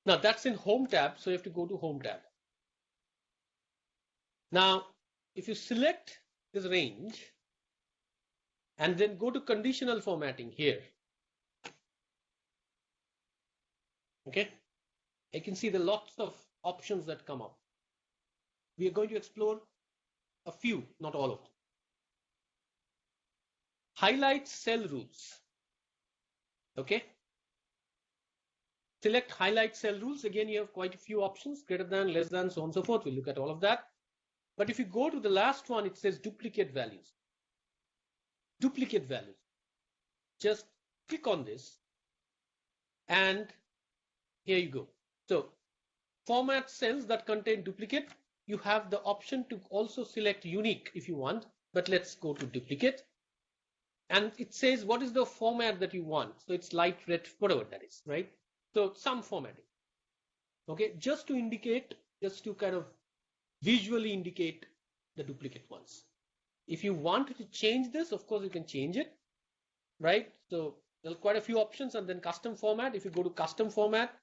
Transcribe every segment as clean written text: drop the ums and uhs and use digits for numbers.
Now that's in Home tab, so you have to go to Home tab. Now, if you select this range and then go to Conditional Formatting here, okay, I can see there are lots of options that come up. We are going to explore a few, not all of them. Highlight cell rules. Okay. Select highlight cell rules. Again, you have quite a few options, greater than, less than, so on and so forth. We'll look at all of that. But if you go to the last one, it says duplicate values. Duplicate values. Just click on this and here you go. So format cells that contain duplicate. You have the option to also select unique if you want, but let's go to duplicate. And it says what is the format that you want. So it's light red, whatever that is, right? So some formatting. Okay, just to indicate, just to kind of visually indicate the duplicate ones. If you want to change this, of course you can change it, right? So there are quite a few options, and then custom format. If you go to custom format,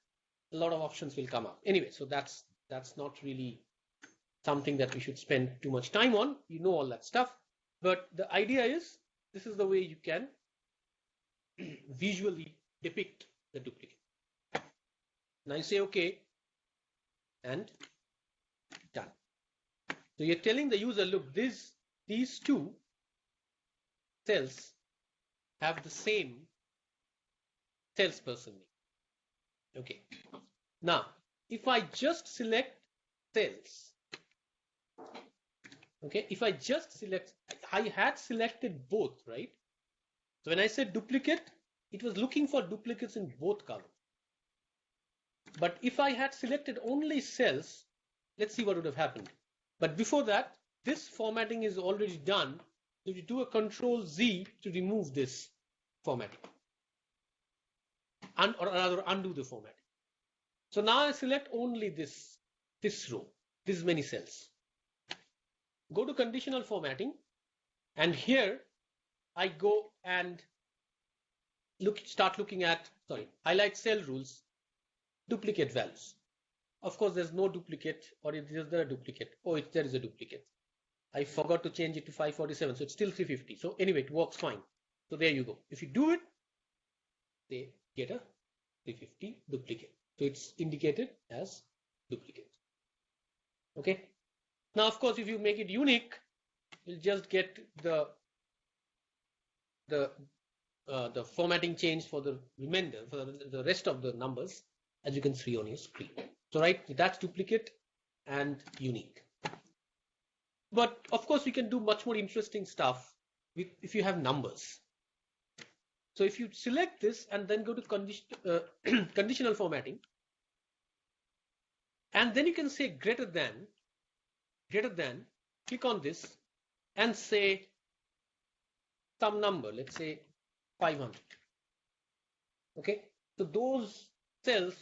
a lot of options will come up. Anyway, so that's not really something that we should spend too much time on. You know all that stuff. But the idea is this is the way you can visually depict the duplicate. Now you say OK and done. So you're telling the user, look, these two cells have the same salesperson name. Okay. Now, if I just select cells, okay, if I just select, I had selected both, right? So when I said duplicate, it was looking for duplicates in both columns. But if I had selected only cells, let's see what would have happened. But before that, this formatting is already done. So you do a Control Z to remove this formatting, or rather undo the formatting. So now I select only this row, this many cells. Go to Conditional Formatting, and here I go and start looking at, highlight cell rules, duplicate values. Of course, there's no duplicate, or is there a duplicate? Oh, there is a duplicate. I forgot to change it to 547, so it's still 350. So anyway, it works fine. So there you go. If you do it, they get a 350 duplicate. So it's indicated as duplicate. Okay. Now, of course, if you make it unique, you'll just get the formatting change for the remainder, for the rest of the numbers, as you can see on your screen. So right, that's duplicate and unique. But of course, we can do much more interesting stuff if you have numbers. So if you select this and then go to conditional formatting, and then you can say greater than, click on this and say some number, let's say 500. Okay, so those cells